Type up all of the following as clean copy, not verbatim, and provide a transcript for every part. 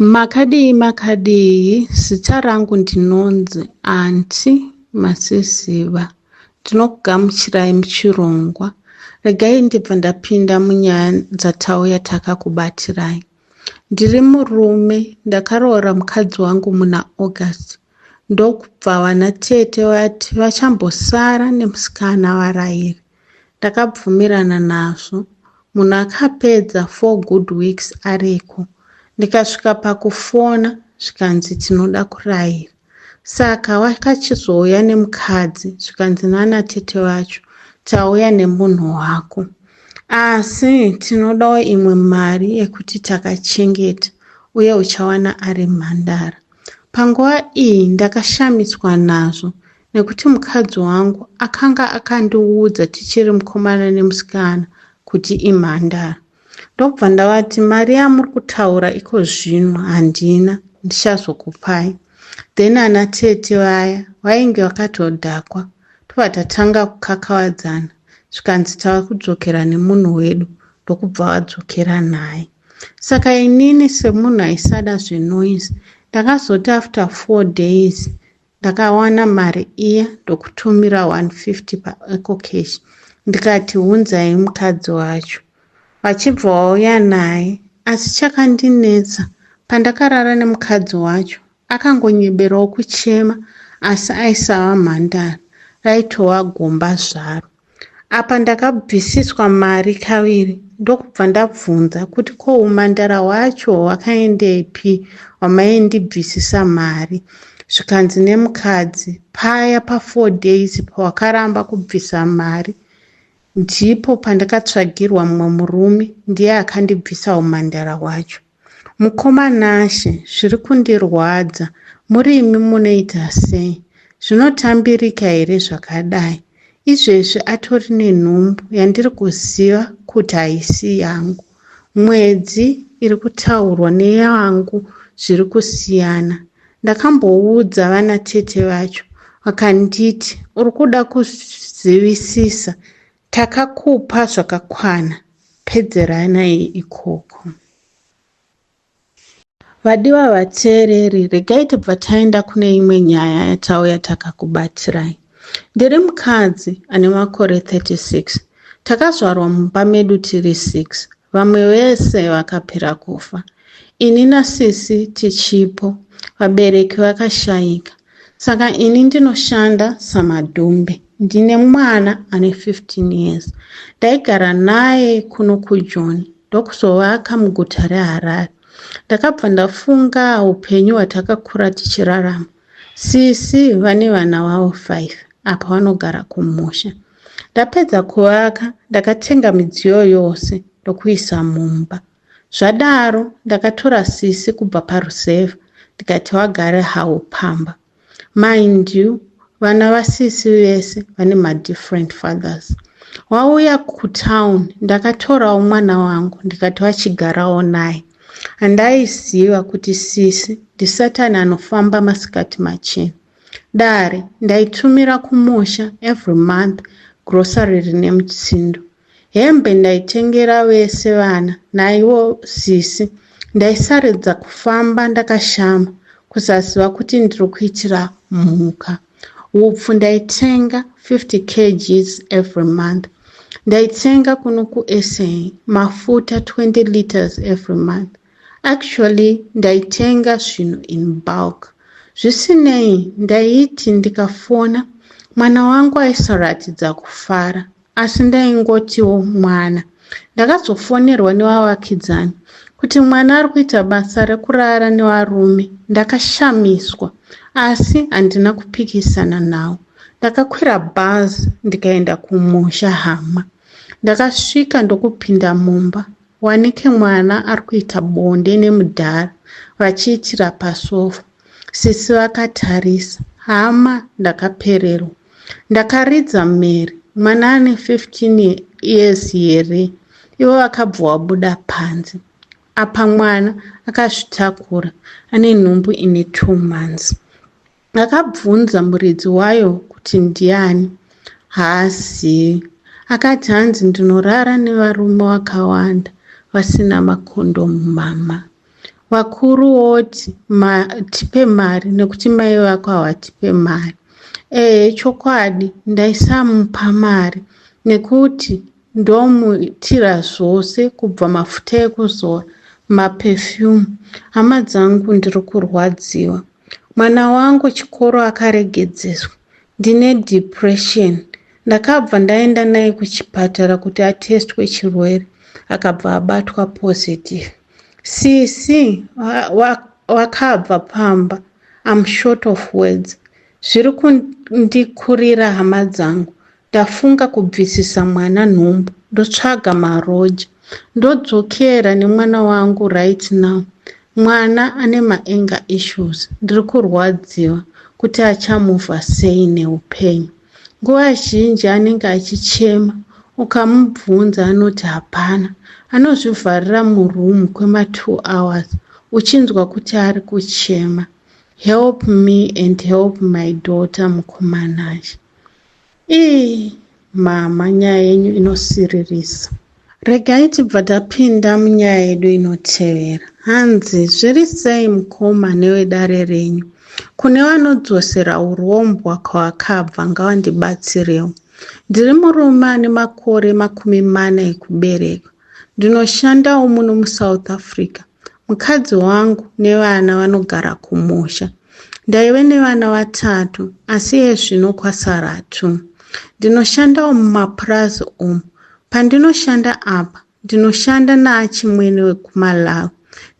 Makadii, zita rangu ndinonzi Anti Masisiva. Ndinokugamuchirai muchirongwa. Regai ndibva ndapinda munyaya dzatauya takakubatirai. Ndiri murume, ndakaroora mukadzi wangu muna August. Ndokubva vanatete vati vachambosara nemusikana warairi. Ndakabvumirana nazvo. Munhu akapedza 4 good weeks ariko. Ndikasvika pakufona zvikanzi tinoda kurayira. Saka wakachizouya nemukadzi zvikanzi nanatete vacho tauya nemunhu wako. Asi tinodawo imwe mari yekuti takachengeta uye uchawana ari mhandara. Panguva iyi ndakashamiswa nazvo nekuti mukadzi wangu akanga akandiudza tichiri mukomana nemusikana kuti imhandara. Ndobva ndavati mari yamuri kutaura iko zvino handina, ndichazokupai. Then anatete vaya vainge vakatodhakwa tobva tatanga kukakavadzana zvikanzi tava kudzokera nemunhu wedu ndokubva vadzokera naye. Saka inini semunhu aisada zvenoise ndakazoti after 4 days ndakawana mari iya ndokutumira 150 paEcocash ndikati hunzai mukadzi wacho. Vachibva vauya naye, asi chakandinetsa pandakarara nemukadzi wacho akangonyeberawo kuchema asi aisava mhandara, raitova gomba zvaro. Apa ndakabvisiswa mari kaviri ndokubva ndabvunza kuti ko umhandara wacho wakaendepi wamaindibvisisa mari. Zvikanzi nemukadzi paya pa4 days pawakaramba kubvisa mari ndipo pandakatsvagirwa mumwe murume ndiye akandibvisa umhandara wacho. Mukomanashe, zviri kundirwadza, murimi munoita sei? Zvinotambirika here zvakadai? Izvezvi atori nenhumbu yandiri kuziva kuti haisi yangu. Mwedzi iri kutaurwa neyangu zviri kusiyana. Ndakamboudza vanatete vacho vakanditi uri kuda kuzivisisa, takakupa zvakakwana, pedzeranai ikoko. Vadiwa vateereri, regai tibva taenda kune imwe nyaya yatauya takakubatirai. Ndiri mukadzi ane makore 36. Takazvarwa mumba medu tiri 6. Vamwe vese vakapera kufa. Ini nasisi tichipo. Vabereki vakashayika. Saka ini ndinoshanda samadhumbe. Ndine mwana ane 15 years. Ndaigara naye kuno kuJoni ndokuzovaka muguta reHarare. Ndakabva ndafunga upenyu hwatakakura tichirarama. Sisi vane vana vavo 5 apa vanogara kumusha. Ndapedza kuvaka ndakatenga midziyo yose ndokuisa mumba. Zvadaro ndakatora sisi kubva parusevha ndikati wagare hawo pamba. Mind you, vana vasisi vese vane madifferent fathers. Wauya kutown ndakatorawo mwana wangu ndikati wachigarawo naye. Handaiziva kuti sisi ndisatani anofamba masikati machena. Dare ndaitumira kumusha every month grocery rine mutsindo. Hembe ndaitengera vese vana, naivo sisi ndaisaridza kufamba ndakashama kusaziva kuti ndiri kuitira mhuka. Upfu ndaitenga 50 kgs every month. Ndaitenga kuno kuSA mafuta 20 liters every month. Actually, ndaitenga zvinhu in bulk. Zvisinei, ndaiti ndikafona mwana wangu aisaratidza kufara, asi ndaingotiwo mwana. Ndakazofonerwa nevavakidzani kuti mwana ari kuita basa rekurara nevarume. Ndakashamiswa, asi handina kupikisana nawo. Ndakakwira bhazi ndikaenda kumusha hama. Ndakasvika ndokupinda mumba. Wanike mwana ari kuita bonde nemudhara vachiitira pasofa. Sisi vakatarisa. Hama, ndakapererwa. Ndakaridza mhere. Mwana ane 15 years here. Ivo vakabva vabuda panze. Apa mwana akazvitakura ane nhumbu ine 2 months. Akabvunza muridzi wayo kuti ndiani. Haazivi. Akati hanzi ndinorara nevarume vakawanda vasina makondomu mama. vakuru voti tipe mari nekuti mai vako havatipe mari. Chokwadi ndaisamupa mari nekuti ndomuitira zvose kubva mafuta ekuzora, mapefyumu. Hama dzangu ndiri kurwadziwa. Mwana wangu chikoro akaregedzeswa. Ndine depression. Ndakabva ndaenda naye kuchipatara kuti atestwe chirwere. Akabva abatwa positive. Sisi wakabva pamba. I'm short of words. Zviri kundikurira hama dzangu. Ndafunga kubvisisa mwana nhumbu. Ndotsvaga maroja. Ndodzokera nemwana wangu right now. Mwana ane maanger issues. Ndiri kurwadziwa kuti achamuvha sei neupenyu. Nguva zhinji anenge achichema. Ukamubvunza anoti hapana. Anozvivharira murumu kwema2 hours. Uchinzwa kuti ari kuchema. Help me and help my daughter Mukomanaji. Mama, nyaya yenyu inosiririsa. Regai tibva tapinda munyaya yedu inotevera. Hanzi zviri sei mukoma newedare renyu? Kune vanodzosera urombwa kwavakabva ngavandibatsirewo. Ndiri murume ane makore 40 ekubereka. Ndinoshandawo muno muSouth Africa. Mukadzi wangu nevana vanogara kumusha. Ndaive nevana 3 asi yezvino kwasara 2. Ndinoshandawo mumapurazi umu. Pandinoshanda apa, ndinoshanda naachimwene wekuMalawi.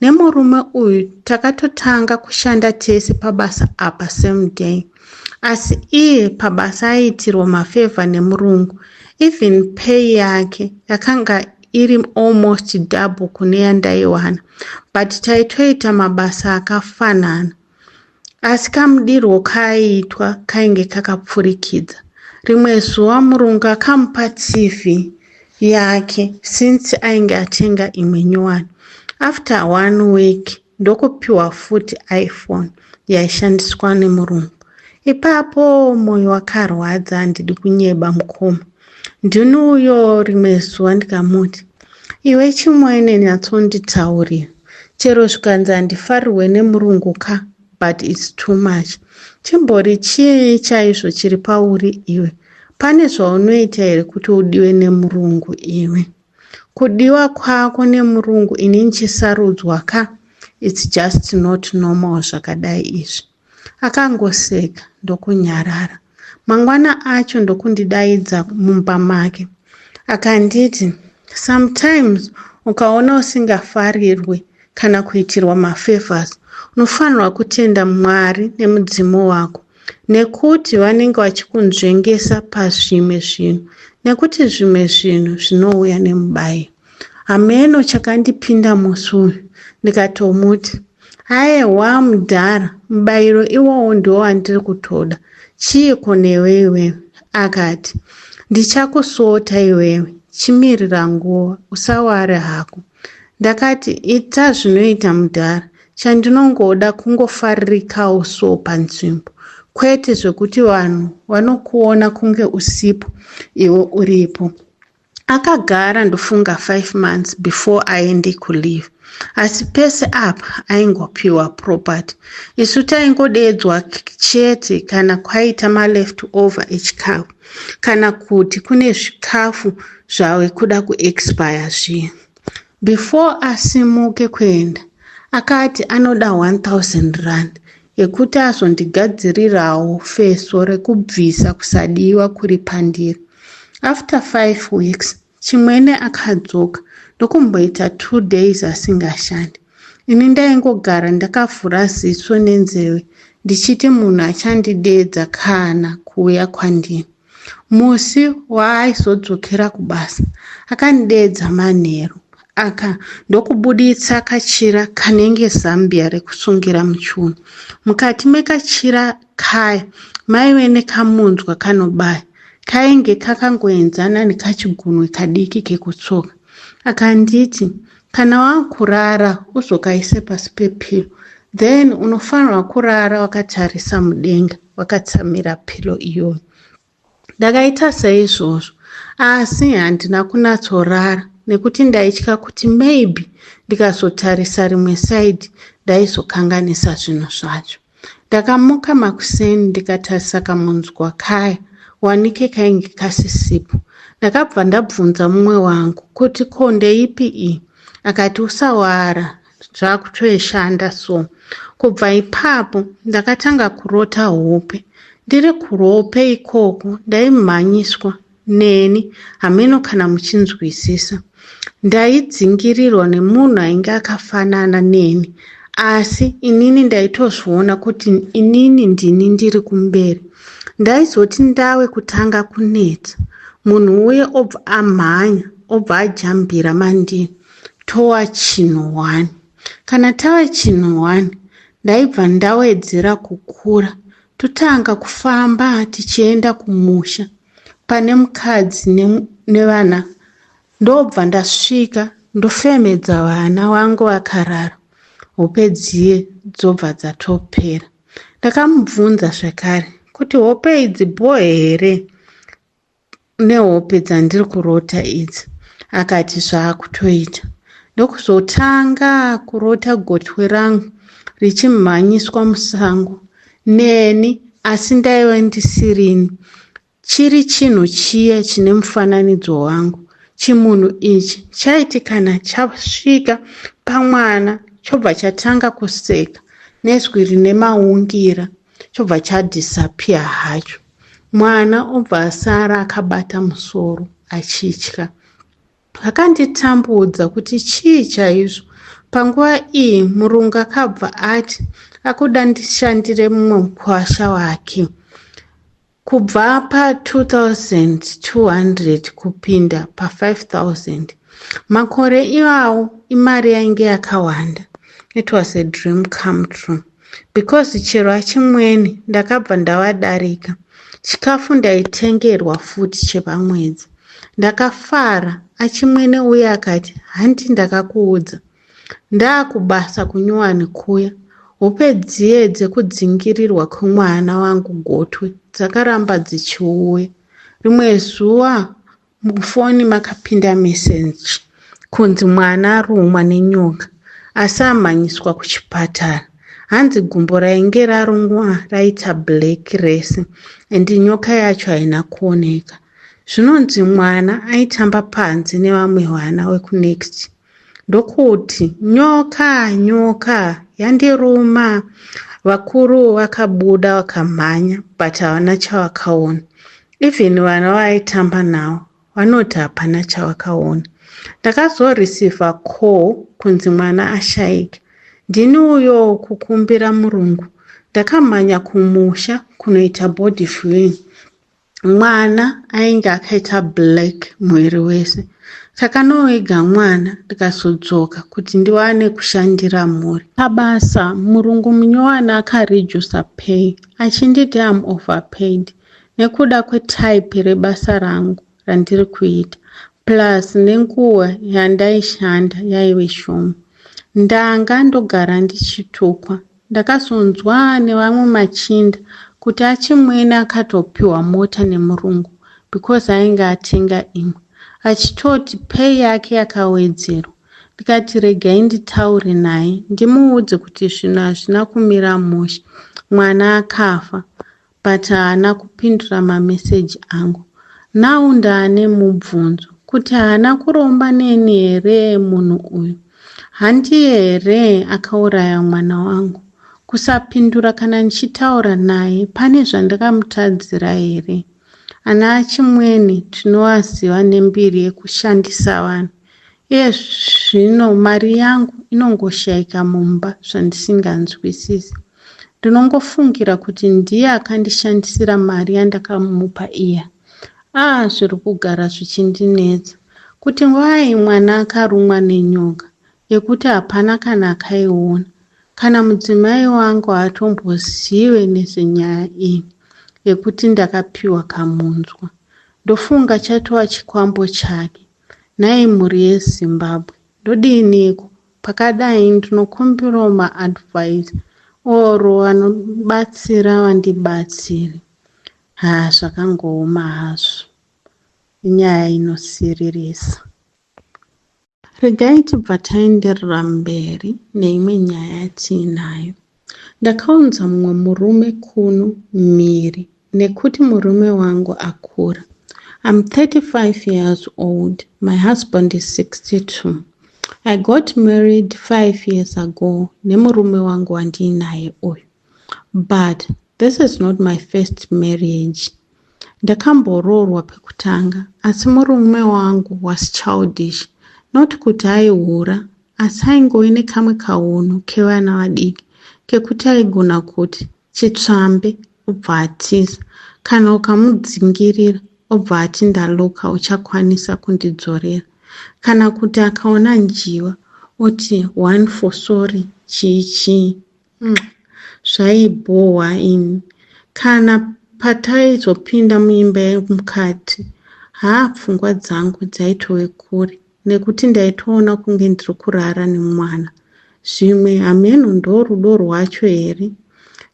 Nemurume uyu takatotanga kushanda tese pabasa apa same day. Asi iye pabasa aitirwa mafavor nemurungu. Even pay yake yakanga iri almost double kune yandaiwana. But taitoita mabasa akafanana. Asi kamudirwo kaiitwa kainge kakapfurikidza. Rimwe zuva murungu akamupa TV yake since ainge atenga imwe nyowani. After 1 week ndokupiwa futi iPhone yaishandiswa nemurungu. Ipapo moyo wakarwadza, handidi kunyeba mukoma. Ndinuyo rimwe zuva ndikamuti, iwe chimwene nyatsonditaurira. Chero zvikanzi handifarirwe nemurungu ka, but it's too much. Chimbori chii chaizvo chiri pauri iwe? Pane zvaunoita here kuti udiwe nemurungu iwe? Kudiwa kwako nemurungu ini nchisarudzwa ka? It's just not normal zvakadai izvi. Akangoseka ndokunyarara. Mangwana acho ndokundidaidza mumba make. Akanditi, sometimes ukaona usingafarirwe kana kuitirwa mafavors, unofanirwa kutenda Mwari nemudzimu wako. Nekuti vanenge vachikunzvengesa pazvimwe zvinhu. Nekuti zvimwe zvinhu zvinouya nemubayo. Hameno chakandipinda musi uyu. Ndikatomuti, aiwa mudhara, mubayiro iwowo ndiwo wandiri kutoda. Chiiko newe iwewe? Akati, ndichakusota iwewe. Chimirira nguva, usaware hako. Ndakati, ita zvinoita mudhara. Chandinongoda kungofaririkawo so panzvimbo. Kwete zvekuti vanhu vanokuona kunge usipo, iwe uripo. Akagara ndofunga 5 months before aende kuleave. Asi pese apa aingopiwa property. Isu taingodedzwa chete kana kwaita leftover echikafu. Kana kuti kune zvikafu zvawe kuda kuexpire zviya. Before asimuke kuenda, akati anoda 1000 rand. Yekuti azondigadzirirawo feso rekubvisa kusadiwa kuri pandiri. After 5 weeks, chimwene akadzoka ndokumboita 2 days asingashandi. Ini ndaingogara ndakavhura ziso nenzeve ndichiti munhu achandidedza kana kuuya kwandini. Musi waaizodzokera kubasa, akandidedza manheru. Ndokubuditsa kachira kanenge zambia rekusungira muchiuno. Mukati mekachira kaya maive nekamunzwa kanobaya. Kainge kakangoenzana nekachigunwe kadiki kekutsoka. Akanditi, kana wakurara uzokaise pasi pepilo. Then unofanirwa kurara wakatarisa mudenga, wakatsamira pilo iyoyo. Ndakaita saizvozvo, asi handina kunatsorara nekuti ndaitya kuti maybe ndikazotarisa rimwe saidi ndaizokanganisa zvinhu zvacho. Ndakamuka makuseni ndikatarisa kamunzwa kaya wanike kainge kasisipo. Ndakabva ndabvunza mumwe wangu kuti ko ndeipi iyi? Akati usawara, zvakutoshanda so. Kubva ipapo ndakatanga kurota hope. Ndiri kurope ikoko ndaimhanyiswa neni, hameno kana muchinzwisisa. Ndaidzingirirwa nemunhu ainge akafanana neni, asi inini ndaitozviona kuti inini ndini ndiri kumberi. Ndaizoti ndawe kutanga kunetsa, munhu uye obva amhanya, obva ajambira mandini, towa chinhu 1. Kana tava chinhu 1, ndaibva ndawedzera kukura, totanga kufamba tichienda kumusha pane mukadzi nevana. Ndobva ndasvika ndofemedza vana vangu vakarara, hope dziye dzobva dzatopera. Ndakamubvunza zvakare kuti hope idzi bohe here nehope dzandiri kurota idzi? Akati zvaakutoita. Ndokuzotanga kurota gotwe rangu richimhanyiswa musango neni, asi ndaiva ndisirini. Chiri chinhu chiya chine mufananidzo wangu. Chimunhu ichi chaiti kana chasvika pamwana chobva chatanga kuseka nezwi rine maungira, chobva chadhisapiya hacho. Mwana obva asara akabata musoro achitya. Akanditambudza kuti chii chaizvo. Panguva iyi murungu akabva ati akuda ndishandire mumwe mukwasha wake. Kubva pa2,200 kupinda pa5,000. Makore iwawo imari yainge yakawanda. It was a dream come true. Because chero achimweni ndakabva ndavadarika. Chikafu ndaitengerwa futi chepamwedzi. Ndakafara. Achimwene uye akati, handi ndakakuudza. Ndaakubasa kunyuwani kuya. Hope dziye dzekudzingirirwa kwemwana wangu gotwe dzakaramba dzichiuya. Rimwe zuva mufoni makapinda meseji kunzi mwana arumwa nenyoka, asi amhanyiswa kuchipatara. Hanzi gumbo rainge rarumwa raita black rese endi nyoka yacho haina kuoneka. Zvinonzi mwana aitamba panze nevamwe vana vekunext. Ndokuti nyoka nyoka yandiruma. Vakuru vakabuda vakamhanya, but havana chavakaona. Even vana vaitamba navo vanoti hapana chavakaona. Ndakazorisivha call kunzi mwana ashayika. Ndini uyo kukumbira murungu. Ndakamhanya kumusha kunoita body viewing. Mwana ainge akaita black mwiri wese. Takanoviga mwana ndikazodzoka kuti ndiwane kushandira mhuri. Pabasa murungu munyowani akaredusa pay achinditi am overpaid nekuda kwetype rebasa rangu randiri kuita, plus nenguva yandaishanda yaive shoma. Ndanga ndogara ndichitukwa. Ndakazonzwa nevamwe machinda kuti achimwene akatopiwa mota nemurungu because ainge atenga imwe, achitoti pay yake yakawedzerwa. Ndikati regai nditaure naye ndimuudze kuti zvinhu hazvina kumira mushe. Mwana akafa, but haana kupindura mameseji angu. Now ndaane mubvunzo kuti haana kuromba neni here munhu uyu. Handiye here akauraya mwana wangu. Kusapindura kana ndichitaura naye pane zvandakamutadzira here. Ana achimweni tinowaziva nembiri yekushandisa vanhu. Iye zvino mari yangu inongoshayika mumba zvandisinganzwisisi. Ndinongofungira kuti ndiye akandishandisira mari yandakamupa iya. Zviri kugara zvichindinetsa. Kuti wai mwana akarumwa nenyoka yekuti hapana kana akaiona. Kana mudzimai wangu hatombozive nezvenyaya iyi yekuti ndakapiwa kamunzwa. Ndofunga chatova chikwambo chake. Nhai mhuri yeZimbabwe, ndodiniko? Pakadai ndinokumbirawo maadvice oro vanobatsira vandibatsire. Zvakangooma hazvo. Inyaya inosiririsa. Regai tibva taenderera mberi neimwe nyaya yatiinayo. Ndakaunza mumwe murume kuno mhiri nekuti murume wangu akura. I'm 35 years old. My husband is 62. I got married 5 years ago nemurume wangu wandiinaye uyu. But this is not my first marriage. Ndakamboroorwa pekutanga, asi murume wangu was childish. Not kuti aihura, asi aingove nekamwe kauno kevana vadiki kekuti aigona kuti chitsvambe obva atiza, kana ukamudzingirira obva ati ndaloka uchakwanisa kundidzorera, kana kuti akaona njiwa oti one for sorry chichi. Zvaibhohwa ini. Kana pataizopinda muimba yemukati, pfungwa dzangu dzaitove kure nekuti ndaitoona kunge ndiri kurara nemwana. Zvimwe hameno ndo rudo rwacho here.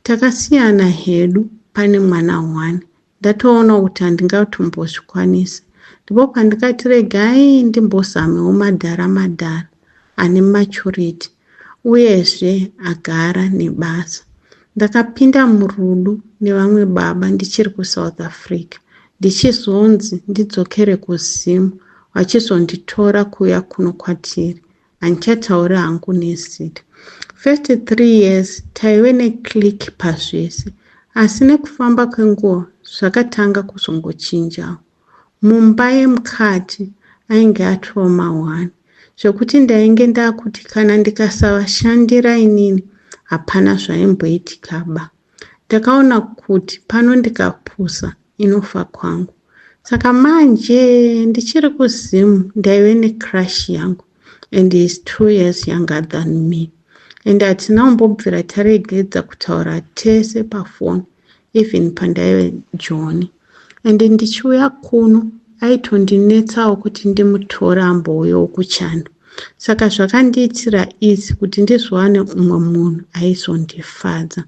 Takasiyana hedu pane mwana 1. Ndatoona kuti handingatombozvikwanisi. Ndipo pandikati regai ndimbozamewo madhara ane maturity uyezve agara nebasa. Ndakapinda murudo nevamwe baba ndichiri kuSouth Africa, ndichizonzi ndidzokere kuZimu, vachizonditora kuya kuno kwatiri. Handichataura hangu neZita. First 3 years taive neclick pazvese, asi nekufamba kwenguva zvakatanga kuzongochinjawo. Mumba yemukati ainge atova ma1 zvokuti ndainge ndakuti kana ndikasavashandira inini hapana zvaimboitikaba. Ndakaona kuti pano ndikapusa inofa kwangu. Saka manje ndichiri kuZimu ndaive necrush yangu, and he is 2 years younger than me. And hatina kumbobvira taregedza kutaura tese pafoni, even pandaive Joni. And ndichiuya kuno aitondinetsawo kuti ndimutore ambouyawo kuchando. Saka zvakandiitira izi kuti ndizowane umwe munhu aizondifadza.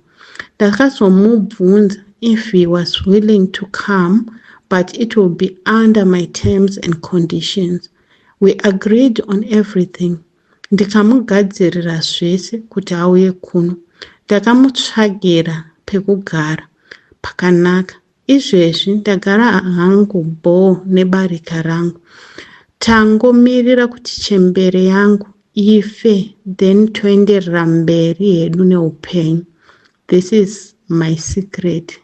Ndakazomubvunza if he was willing to come, but it will be under my terms and conditions. We agreed on everything. Ndikamugadzirira zvese kuti auye kuno. Ndakamutsvagira pekugara pakanaka. Izvezvi ndagara hangu bo nebarika rangu. Tangomirira kuti chembere yangu ife, then toenderera mberi hedu neupenyu. This is my secret.